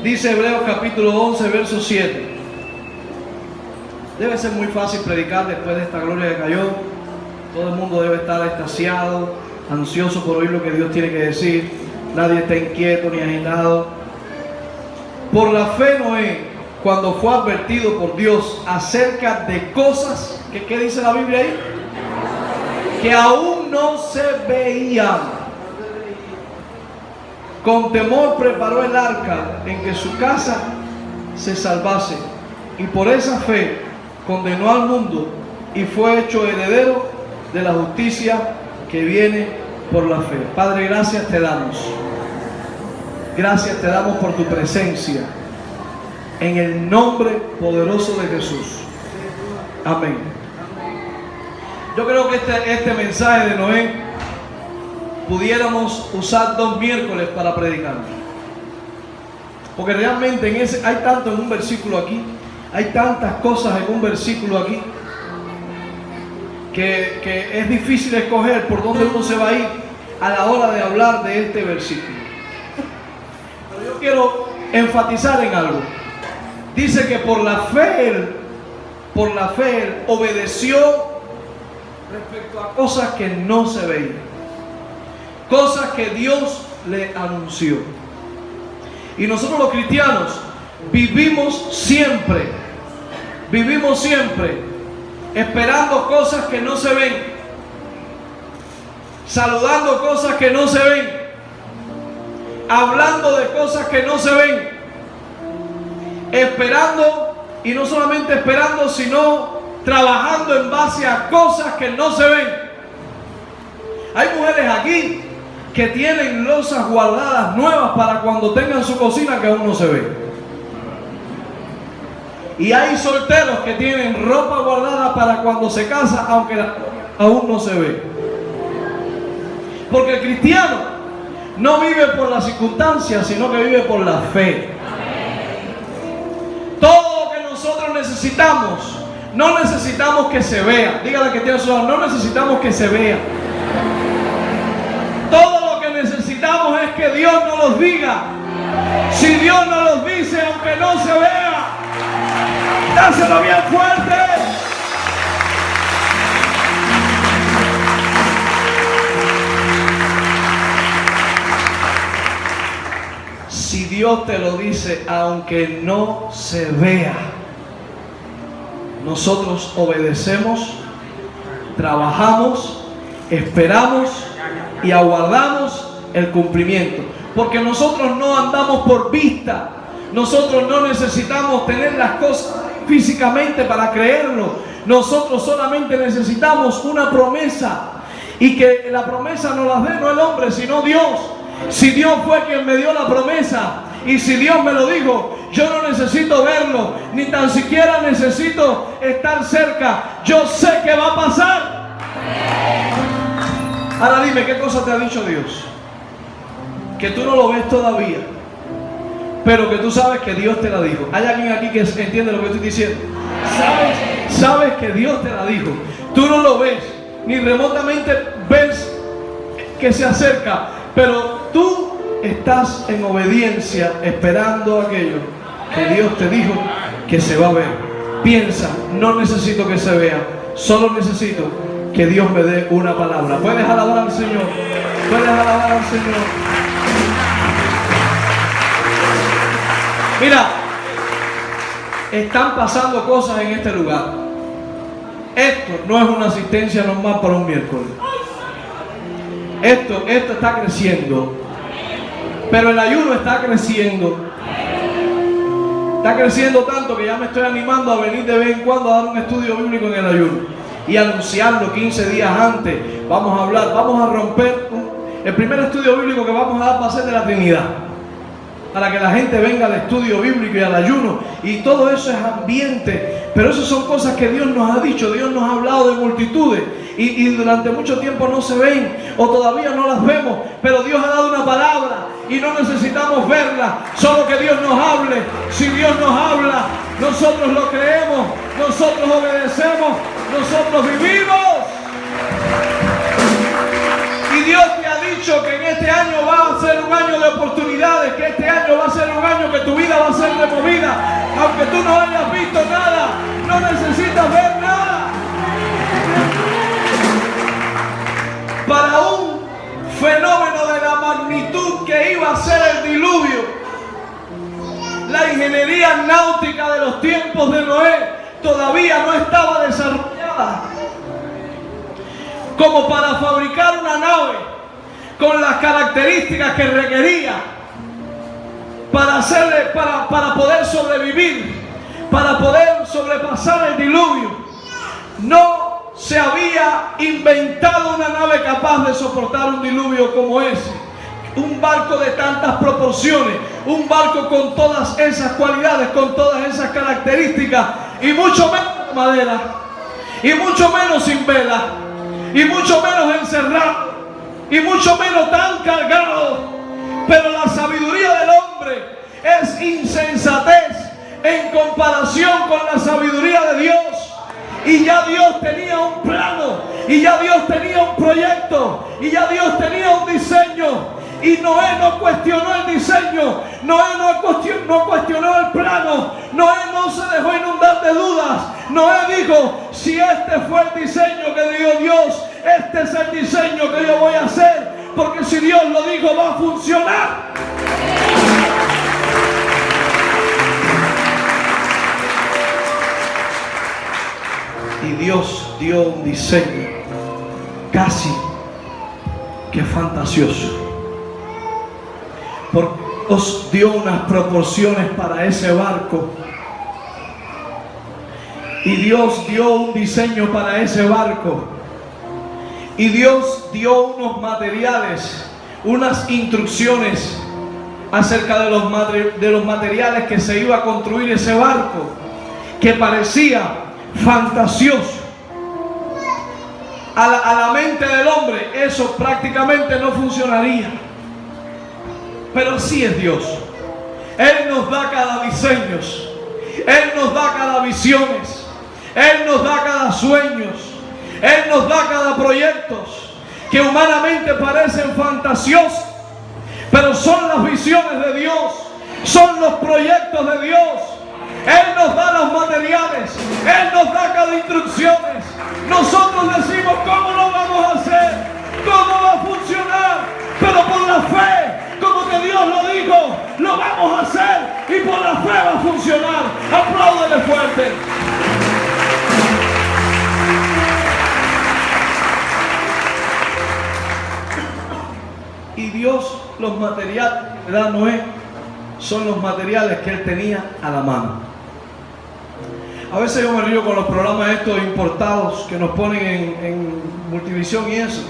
Dice Hebreos capítulo 11, verso 7. Debe ser muy fácil predicar después de esta gloria que cayó. Todo el mundo debe estar extasiado, ansioso por oír lo que Dios tiene que decir. Nadie está inquieto ni agitado. Por la fe Noé, cuando fue advertido por Dios acerca de cosas, ¿qué dice la Biblia ahí? Que aún no se veían. Con temor preparó el arca en que su casa se salvase. Y por esa fe condenó al mundo y fue hecho heredero de la justicia que viene por la fe. Padre, gracias te damos. Gracias te damos por tu presencia. En el nombre poderoso de Jesús. Amén. Yo creo que este mensaje de Noé pudiéramos usar 2 miércoles para predicar. Porque realmente hay tanto en un versículo aquí. Hay tantas cosas en un versículo aquí que es difícil escoger por dónde uno se va a ir a la hora de hablar de este versículo. Pero yo quiero enfatizar en algo. Dice que por la fe él obedeció respecto a cosas que no se veían, cosas que Dios le anunció. Y nosotros los cristianos vivimos siempre esperando cosas que no se ven, saludando cosas que no se ven, hablando de cosas que no se ven, esperando, y no solamente esperando, sino trabajando en base a cosas que no se ven. Hay mujeres aquí que tienen losas guardadas nuevas para cuando tengan su cocina que aún no se ve. Y hay solteros que tienen ropa guardada para cuando se casa, aunque aún no se ve. Porque el cristiano no vive por las circunstancias, sino que vive por la fe. Todo lo que nosotros necesitamos, no necesitamos que se vea. Dígale que tiene a su lado, no necesitamos que se vea. Todo lo que necesitamos es que Dios nos los diga. Si Dios nos los dice, aunque no se vea, dáselo bien fuerte. Si Dios te lo dice, aunque no se vea, nosotros obedecemos, trabajamos, esperamos y aguardamos el cumplimiento. Porque nosotros no andamos por vista. Nosotros no necesitamos tener las cosas físicamente para creerlo. Nosotros solamente necesitamos una promesa. Y que la promesa no la dé no el hombre, sino Dios. Si Dios fue quien me dio la promesa, y si Dios me lo dijo, yo no necesito verlo, ni tan siquiera necesito estar cerca. Yo sé que va a pasar. Ahora dime, ¿qué cosa te ha dicho Dios? Que tú no lo ves todavía, pero que tú sabes que Dios te la dijo. ¿Hay alguien aquí que entiende lo que estoy diciendo? Sabes que Dios te la dijo. Tú no lo ves, ni remotamente ves que se acerca, pero tú estás en obediencia esperando aquello que Dios te dijo que se va a ver. Piensa, no necesito que se vea, solo necesito que Dios me dé una palabra. ¿Puedes alabar al Señor? ¿Puedes alabar al Señor? Mira, están pasando cosas en este lugar. Esto no es una asistencia normal para un miércoles. Esto está creciendo. Pero el ayuno está creciendo. Está creciendo tanto que ya me estoy animando a venir de vez en cuando a dar un estudio bíblico en el ayuno. Y anunciarlo 15 días antes. Vamos a hablar, vamos a romper. El primer estudio bíblico que vamos a dar va a ser de la Trinidad. Para que la gente venga al estudio bíblico y al ayuno. Y todo eso es ambiente. Pero eso son cosas que Dios nos ha dicho. Dios nos ha hablado de multitudes. Y durante mucho tiempo no se ven. O todavía no las vemos. Pero Dios ha dado una palabra. Y no necesitamos verla. Solo que Dios nos hable. Si Dios nos habla, nosotros lo creemos. Nosotros obedecemos. Nosotros vivimos. Y Dios te ha dicho dicho que en este año va a ser un año de oportunidades, que este año va a ser un año que tu vida va a ser removida. Aunque tú no hayas visto nada, no necesitas ver nada. Para un fenómeno de la magnitud que iba a ser el diluvio, la ingeniería náutica de los tiempos de Noé todavía no estaba desarrollada como para fabricar una nave con las características que requería para poder sobrevivir, para poder sobrepasar el diluvio. No se había inventado una nave capaz de soportar un diluvio como ese, un barco de tantas proporciones, un barco con todas esas cualidades, con todas esas características, y mucho menos madera, y mucho menos sin vela, y mucho menos encerrado, y mucho menos tan cargado. Pero la sabiduría del hombre es insensatez en comparación con la sabiduría de Dios. Y ya Dios tenía un plano, y ya Dios tenía un proyecto, y ya Dios tenía un diseño. Y Noé no cuestionó el diseño, Noé no cuestionó el plano, Noé no se dejó inundar de dudas. Noé dijo: si este fue el diseño que dio Dios, este es el diseño que yo voy a hacer, porque si Dios lo dijo, va a funcionar. Y Dios dio un diseño casi que fantasioso, porque Dios dio unas proporciones para ese barco, y Dios dio un diseño para ese barco, y Dios dio unos materiales, unas instrucciones acerca de los materiales que se iba a construir ese barco, que parecía fantasioso. A la mente del hombre eso prácticamente no funcionaría, pero así es Dios. Él nos da cada diseño, Él nos da cada visiones, Él nos da cada sueños, Él nos da cada proyecto que humanamente parecen fantasiosos, pero son las visiones de Dios, son los proyectos de Dios. Él nos da los materiales, Él nos da cada instrucciones. Nosotros decimos cómo lo vamos a hacer, cómo va a funcionar, pero por la fe, como que Dios lo dijo, lo vamos a hacer, y por la fe va a funcionar. Apláudele fuerte. Y Dios, los materiales que da Noé son los materiales que él tenía a la mano. A veces yo me río con los programas estos importados que nos ponen en Multivisión y eso.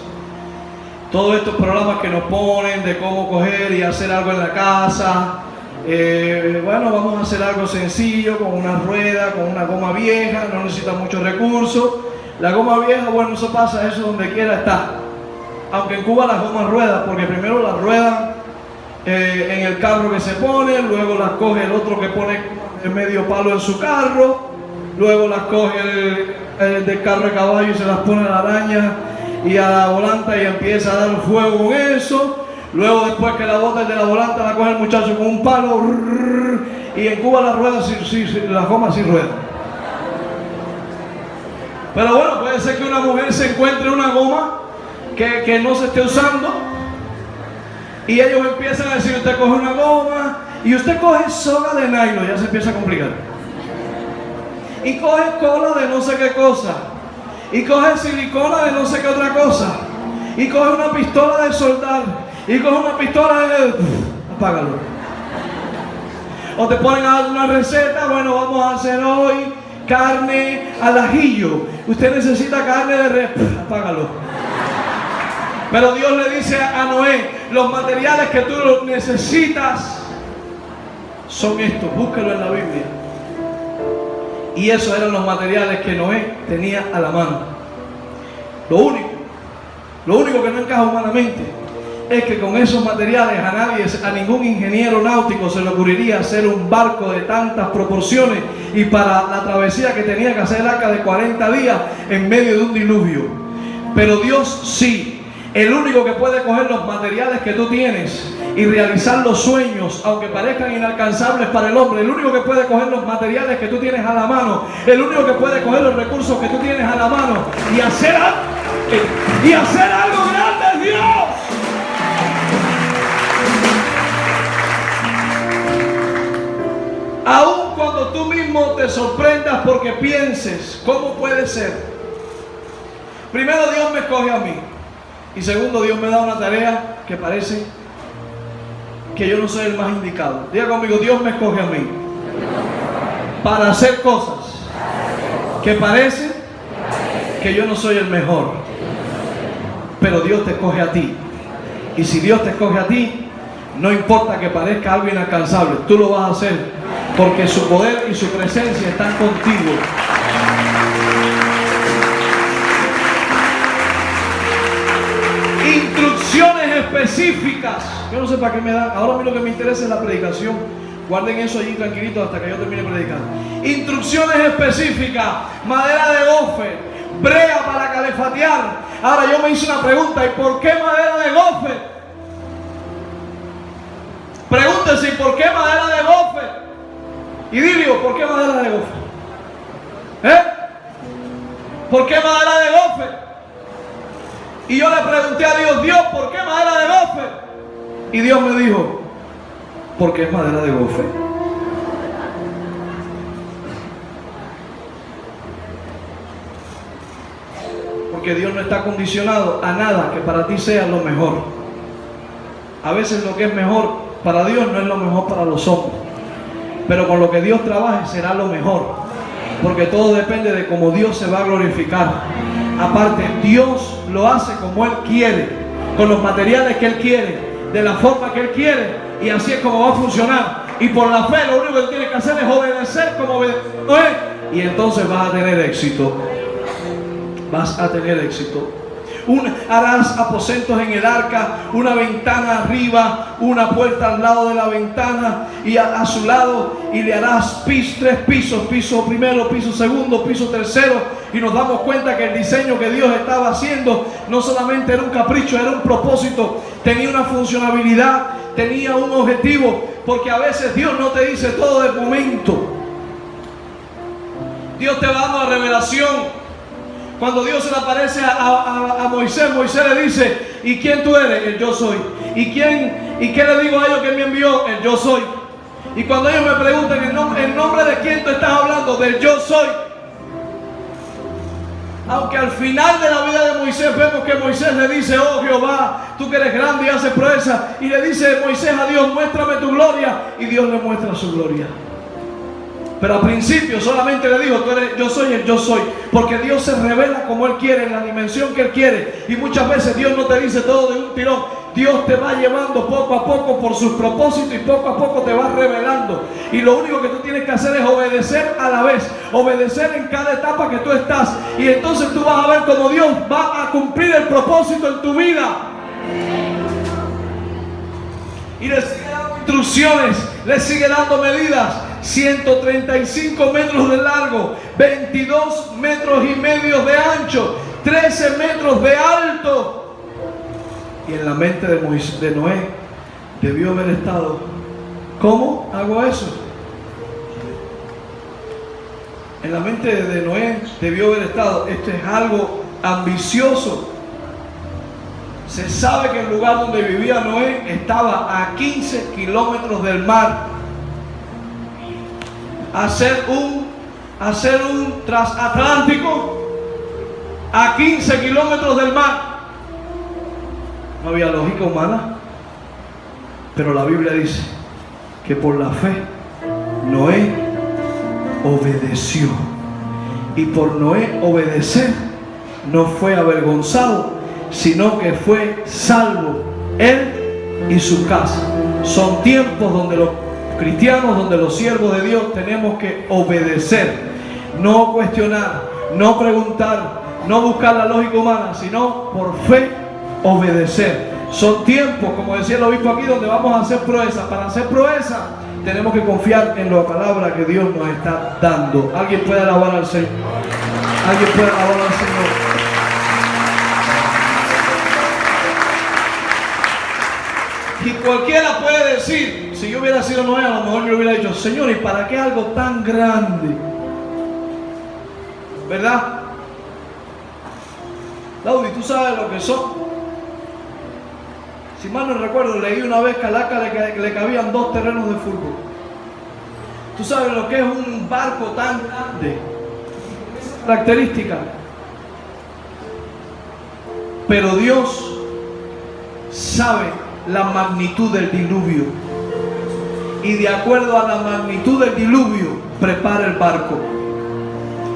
Todos estos programas que nos ponen de cómo coger y hacer algo en la casa. Bueno, vamos a hacer algo sencillo, con una rueda, con una goma vieja, no necesita muchos recursos. La goma vieja, bueno, eso pasa, eso donde quiera está. Aunque en Cuba las gomas ruedan, porque primero las ruedan en el carro que se pone, luego las coge el otro que pone el medio palo en su carro, luego las coge el del carro de caballo y se las pone a la araña y a la volanta y empieza a dar fuego con eso. Luego, después que la bota el de la volanta, la coge el muchacho con un palo, y en Cuba las ruedas, las gomas sí ruedan. Pero bueno, puede ser que una mujer se encuentre una goma que no se esté usando, y ellos empiezan a decir: usted coge una goma y usted coge soga de nylon, ya se empieza a complicar, y coge cola de no sé qué cosa, y coge silicona de no sé qué otra cosa, y coge una pistola de soldar, y coge una pistola de... apágalo. O te ponen a dar una receta: bueno, vamos a hacer hoy carne al ajillo, usted necesita carne de res, apágalo. Pero Dios le dice a Noé: los materiales que tú necesitas son estos, búsquelo en la Biblia. Y esos eran los materiales que Noé tenía a la mano. Lo único que no encaja humanamente es que con esos materiales a ningún ingeniero náutico se le ocurriría hacer un barco de tantas proporciones, y para la travesía que tenía que hacer el arca de 40 días en medio de un diluvio. Pero Dios sí. El único que puede coger los materiales que tú tienes y realizar los sueños, aunque parezcan inalcanzables para el hombre, el único que puede coger los materiales que tú tienes a la mano, el único que puede coger los recursos que tú tienes a la mano y hacer algo grande es Dios. Aun cuando tú mismo te sorprendas porque pienses, ¿cómo puede ser? Primero, Dios me escoge a mí. Y segundo, Dios me da una tarea que parece que yo no soy el más indicado. Diga conmigo, Dios me escoge a mí para hacer cosas que parece que yo no soy el mejor. Pero Dios te escoge a ti. Y si Dios te escoge a ti, no importa que parezca algo inalcanzable, tú lo vas a hacer porque su poder y su presencia están contigo. Instrucciones específicas. Yo no sé para qué me dan. Ahora a mí lo que me interesa es la predicación. Guarden eso allí tranquilito hasta que yo termine predicando. Instrucciones específicas. Madera de gofer, brea para calefatear. Ahora yo me hice una pregunta: ¿y por qué madera de gofer? Pregúntense: ¿y por qué madera de gofer? Y digo, ¿por qué madera de gofer? ¿Por qué madera de gofer? Y yo le pregunté a Dios: Dios, ¿por qué madera de gofer? Y Dios me dijo: porque es madera de gofer. Porque Dios no está condicionado a nada que para ti sea lo mejor. A veces lo que es mejor para Dios no es lo mejor para los hombres. Pero con lo que Dios trabaje será lo mejor. Porque todo depende de cómo Dios se va a glorificar. Aparte, Dios lo hace como Él quiere, con los materiales que Él quiere, de la forma que Él quiere, y así es como va a funcionar. Y por la fe lo único que tienes que hacer es obedecer como obedecer, y entonces vas a tener éxito. Vas a tener éxito. Harás aposentos en el arca, una ventana arriba, una puerta al lado de la ventana y a su lado, y le harás 3 pisos, piso primero, piso segundo, piso tercero. Y nos damos cuenta que el diseño que Dios estaba haciendo no solamente era un capricho, era un propósito, tenía una funcionalidad, tenía un objetivo, porque a veces Dios no te dice todo de momento. Dios te va dando la revelación. Cuando Dios se le aparece a Moisés, Moisés le dice: ¿y quién tú eres? El yo soy. ¿Y qué le digo a ellos que Él me envió? El yo soy. Y cuando ellos me preguntan ¿en nombre de quién tú estás hablando? Del yo soy. Aunque al final de la vida de Moisés vemos que Moisés le dice: oh Jehová, tú que eres grande y haces proezas. Y le dice Moisés a Dios: muéstrame tu gloria. Y Dios le muestra su gloria. Pero al principio solamente le dijo: tú eres, yo soy el yo soy. Porque Dios se revela como Él quiere, en la dimensión que Él quiere. Y muchas veces Dios no te dice todo de un tirón. Dios te va llevando poco a poco por sus propósitos, y poco a poco te va revelando. Y lo único que tú tienes que hacer es obedecer a la vez. Obedecer en cada etapa que tú estás. Y entonces tú vas a ver cómo Dios va a cumplir el propósito en tu vida. Y le sigue dando instrucciones, le sigue dando medidas. 135 metros de largo, 22 metros y medio de ancho, 13 metros de alto. Y en la mente de Noé debió haber estado: ¿cómo hago eso? En la mente de Noé debió haber estado: esto es algo ambicioso. Se sabe que el lugar donde vivía Noé estaba a 15 kilómetros del mar. Hacer un transatlántico a 15 kilómetros del mar. No había lógica humana. Pero la Biblia dice que por la fe Noé obedeció. Y por Noé obedecer no fue avergonzado, sino que fue salvo él y su casa. Son tiempos donde los cristianos, donde los siervos de Dios tenemos que obedecer, no cuestionar, no preguntar, no buscar la lógica humana, sino por fe obedecer. Son tiempos, como decía el obispo aquí, donde vamos a hacer proezas. Para hacer proezas tenemos que confiar en la palabra que Dios nos está dando. ¿Alguien puede alabar al Señor? ¿Alguien puede alabar al Señor? Y cualquiera puede decir, si yo hubiera sido Noé, a lo mejor yo hubiera dicho, Señor, ¿y para qué algo tan grande? ¿Verdad? Daudi, ¿tú sabes lo que son? Si mal no recuerdo, leí una vez que al arca le cabían 2 terrenos de fútbol. ¿Tú sabes lo que es un barco tan grande? Característica. Pero Dios sabe la magnitud del diluvio. Y de acuerdo a la magnitud del diluvio, prepara el barco.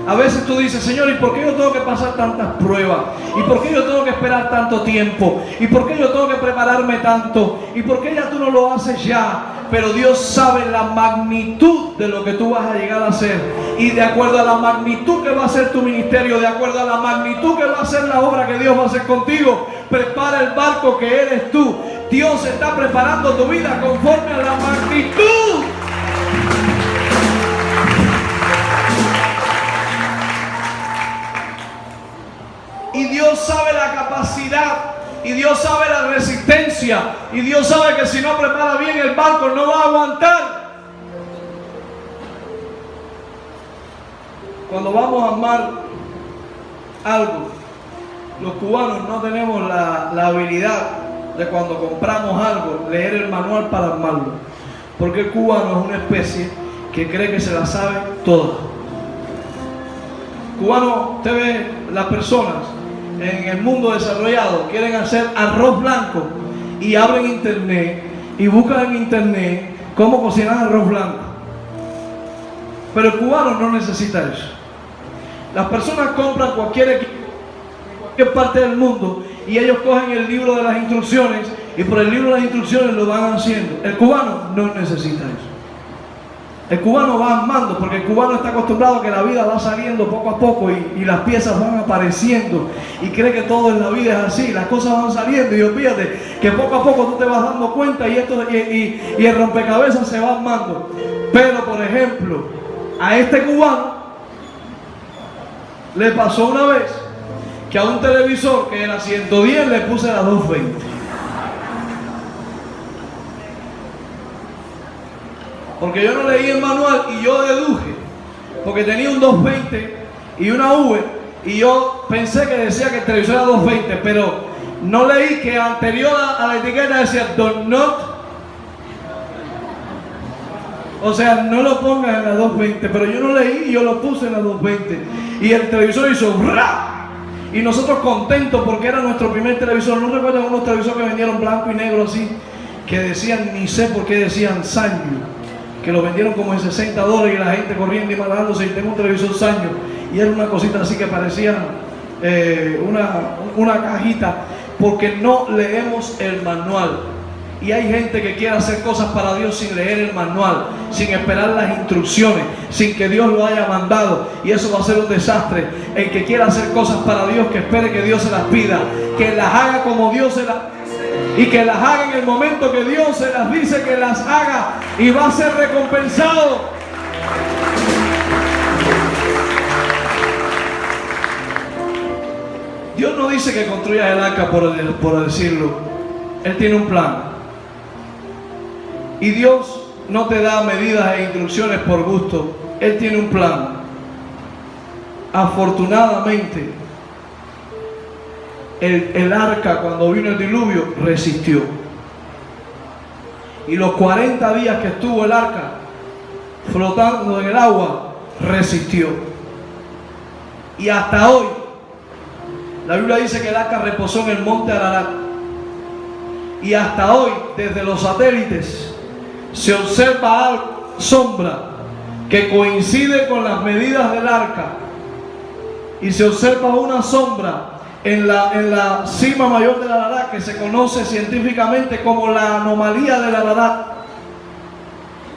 A veces tú dices, Señor, ¿y por qué yo tengo que pasar tantas pruebas? ¿Y por qué yo tengo que esperar tanto tiempo? ¿Y por qué yo tengo que prepararme tanto? ¿Y por qué ya tú no lo haces ya? Pero Dios sabe la magnitud de lo que tú vas a llegar a hacer. Y de acuerdo a la magnitud que va a ser tu ministerio, de acuerdo a la magnitud que va a ser la obra que Dios va a hacer contigo, prepara el barco que eres tú. Dios está preparando tu vida conforme a la magnitud. Y Dios sabe la capacidad, y Dios sabe la resistencia, y Dios sabe que si no prepara bien el barco no va a aguantar. Cuando vamos a armar algo, los cubanos no tenemos la habilidad de cuando compramos algo, leer el manual para armarlo. Porque el cubano es una especie que cree que se la sabe toda. Cubano, usted ve las personas en el mundo desarrollado quieren hacer arroz blanco y abren internet y buscan en internet cómo cocinar arroz blanco. Pero el cubano no necesita eso. Las personas compran cualquier equipo en cualquier parte del mundo y ellos cogen el libro de las instrucciones y por el libro de las instrucciones lo van haciendo. El cubano no necesita eso. El cubano va armando, porque el cubano está acostumbrado a que la vida va saliendo poco a poco y las piezas van apareciendo y cree que todo en la vida es así, las cosas van saliendo y olvídate que poco a poco tú te vas dando cuenta y el rompecabezas se va armando. Pero por ejemplo, a este cubano le pasó una vez que a un televisor que era 110 le puse la 220. Porque yo no leí el manual y yo deduje, porque tenía un 220 y una V, y yo pensé que decía que el televisor era 220, pero no leí que anterior a la etiqueta decía do not, o sea, no lo pongas en la 220, pero yo no leí y yo lo puse en la 220, y el televisor hizo ¡ra! Y nosotros contentos porque era nuestro primer televisor. ¿No recuerdan unos televisores que vendieron blanco y negro así? Que decían, ni sé por qué decían Sanyo, que lo vendieron como en $60 y la gente corriendo y malándose, y tengo un televisor Sanyo y era una cosita así que parecía una cajita, porque no leemos el manual. Y hay gente que quiere hacer cosas para Dios sin leer el manual, sin esperar las instrucciones, sin que Dios lo haya mandado, y eso va a ser un desastre. El que quiera hacer cosas para Dios, que espere que Dios se las pida, que las haga como Dios se las y que las haga en el momento que Dios se las dice que las haga, y va a ser recompensado. Dios no dice que construyas el arca por decirlo. Él tiene un plan. Y Dios no te da medidas e instrucciones por gusto. Él tiene un plan. Afortunadamente, el arca, cuando vino el diluvio, resistió. Y los 40 días que estuvo el arca flotando en el agua, resistió. Y hasta hoy, la Biblia dice que el arca reposó en el monte Ararat. Y hasta hoy, desde los satélites, se observa algo, sombra, que coincide con las medidas del arca. Y se observa una sombra en la cima mayor del Ararat, que se conoce científicamente como la anomalía del Ararat,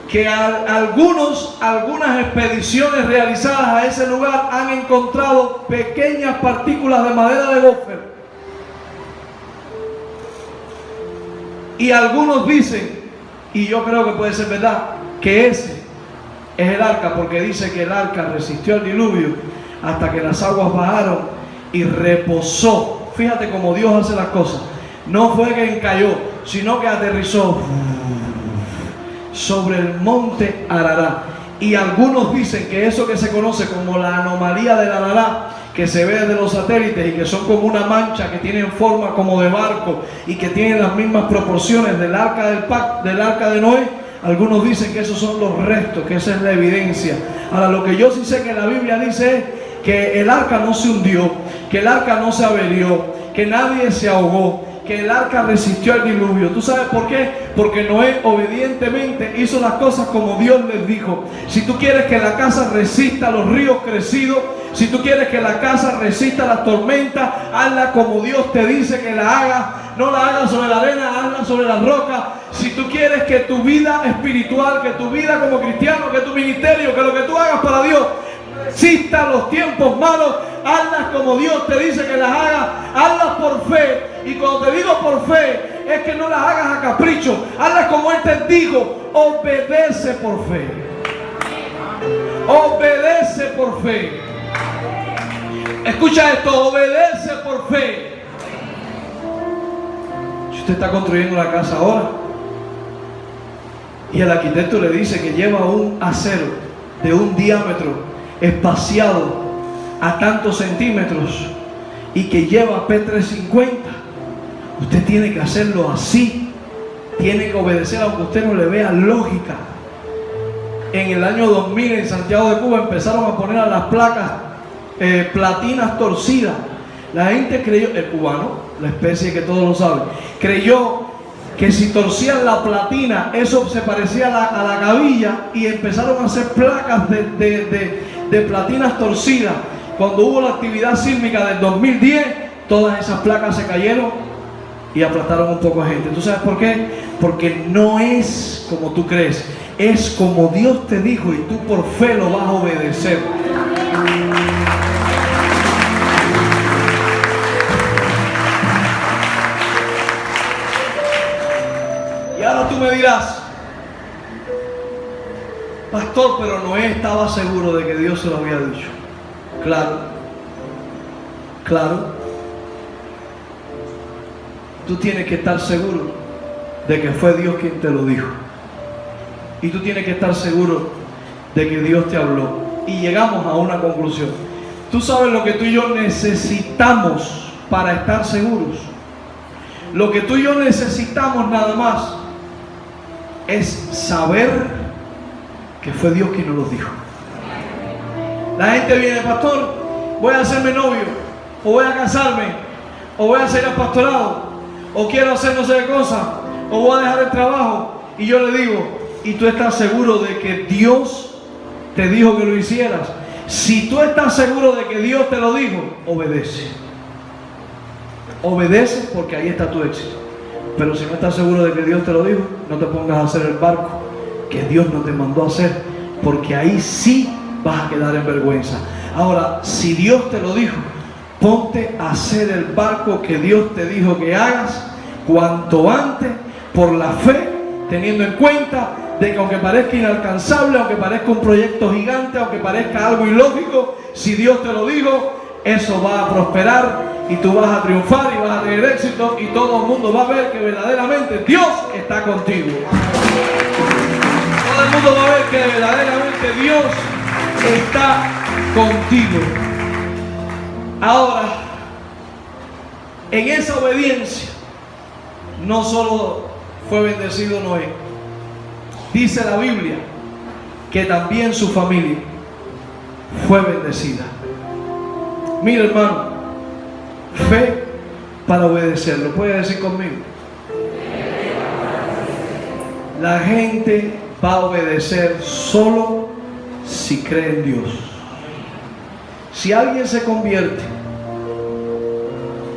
que algunas expediciones realizadas a ese lugar han encontrado pequeñas partículas de madera de gofer. Y algunos dicen, y yo creo que puede ser verdad, que ese es el arca, porque dice que el arca resistió el diluvio hasta que las aguas bajaron y reposó. Fíjate cómo Dios hace las cosas. No fue que encalló, sino que aterrizó sobre el monte Ararat. Y algunos dicen que eso que se conoce como la anomalía del Ararat, que se ve desde los satélites y que son como una mancha que tienen forma como de barco y que tienen las mismas proporciones del arca del pacto, del arca de Noé, algunos dicen que esos son los restos, que esa es la evidencia. Ahora, lo que yo sí sé que la Biblia dice es que el arca no se hundió, que el arca no se averió, que nadie se ahogó, que el arca resistió al diluvio. ¿Tú sabes por qué? Porque Noé obedientemente hizo las cosas como Dios les dijo. Si tú quieres que la casa resista a los ríos crecidos, si tú quieres que la casa resista a las tormentas, hazla como Dios te dice que la hagas. No la hagas sobre la arena, hazla sobre la roca. Si tú quieres que tu vida espiritual, que tu vida como cristiano, que tu ministerio, que lo que tú hagas para Dios resista a los tiempos malos, hazlas como Dios te dice que las hagas, hazlas por fe. Y cuando te digo por fe, es que no las hagas a capricho, hazlas como Él te dijo, obedece por fe. Obedece por fe. Escucha esto, obedece por fe. Si usted está construyendo la casa ahora y el arquitecto le dice que lleva un acero de un diámetro espaciado a tantos centímetros y que lleva P350, usted tiene que hacerlo así, tiene que obedecer aunque usted no le vea lógica. En el año 2000 en Santiago de Cuba empezaron a poner a las placas platinas torcidas. La gente creyó, el cubano, la especie que todos lo saben, creyó que si torcían la platina, eso se parecía a la gavilla, y empezaron a hacer placas de platinas torcidas. Cuando hubo la actividad sísmica del 2010, todas esas placas se cayeron y aplastaron un poco a gente. ¿Tú sabes por qué? Porque no es como tú crees, es como Dios te dijo y tú por fe lo vas a obedecer. Y ahora tú me dirás, pastor, pero Noé estaba seguro de que Dios se lo había dicho. Claro, claro. Tú tienes que estar seguro de que fue Dios quien te lo dijo. Y tú tienes que estar seguro de que Dios te habló. Y llegamos a una conclusión. Tú sabes lo que tú y yo necesitamos para estar seguros. Lo que tú y yo necesitamos nada más es saber que fue Dios quien nos lo dijo. La gente viene, pastor, voy a hacerme novio, o voy a casarme, o voy a hacer el pastorado, o quiero hacer no sé qué cosa, o voy a dejar el trabajo. Y yo le digo, ¿y tú estás seguro de que Dios te dijo que lo hicieras? Si tú estás seguro de que Dios te lo dijo, obedece. Obedece, porque ahí está tu éxito. Pero si no estás seguro de que Dios te lo dijo, no te pongas a hacer el barco que Dios no te mandó a hacer, porque ahí sí vas a quedar en vergüenza. Ahora, si Dios te lo dijo, ponte a hacer el barco que Dios te dijo que hagas cuanto antes, por la fe, teniendo en cuenta de que aunque parezca inalcanzable, aunque parezca un proyecto gigante, aunque parezca algo ilógico, si Dios te lo dijo, eso va a prosperar y tú vas a triunfar y vas a tener éxito, y todo el mundo va a ver que verdaderamente Dios está contigo. Todo el mundo va a ver que verdaderamente Dios está contigo. Ahora, en esa obediencia no solo fue bendecido Noé, dice la Biblia que también su familia fue bendecida. Mira, hermano, fe para obedecer. ¿Lo puede decir conmigo? La gente va a obedecer solo si cree en Dios. Si alguien se convierte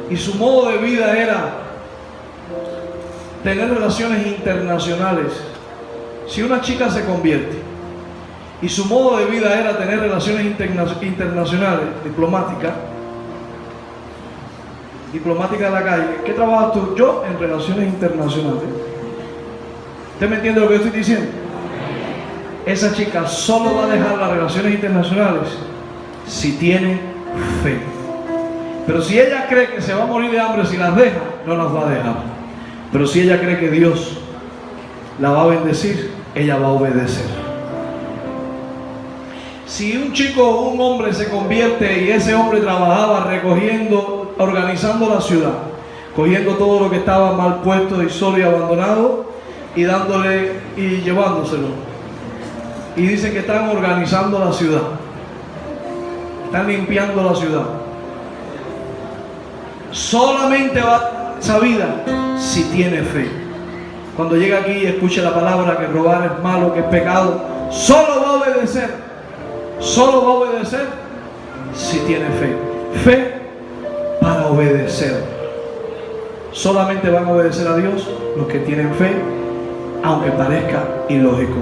y su modo de vida era tener relaciones internacionales, si una chica se convierte y su modo de vida era tener relaciones internacionales, diplomática de la calle, ¿qué trabajas tú? Yo en relaciones internacionales. ¿Usted me entiende lo que yo estoy diciendo? Esa chica solo va a dejar las relaciones internacionales si tiene fe. Pero si ella cree que se va a morir de hambre si las deja, no las va a dejar. Pero si ella cree que Dios la va a bendecir, ella va a obedecer. Si un chico o un hombre se convierte y ese hombre trabajaba recogiendo, organizando la ciudad, cogiendo todo lo que estaba mal puesto y solo y abandonado y dándole y llevándoselo. Y dicen que están organizando la ciudad, están limpiando la ciudad. Solamente va a esa vida si tiene fe. Cuando llega aquí y escuche la palabra que robar es malo, que es pecado, solo va a obedecer. Solo va a obedecer si tiene fe. Fe para obedecer. Solamente van a obedecer a Dios los que tienen fe, aunque parezca ilógico.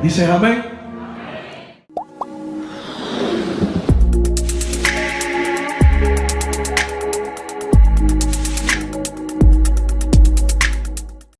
¿Dices amén?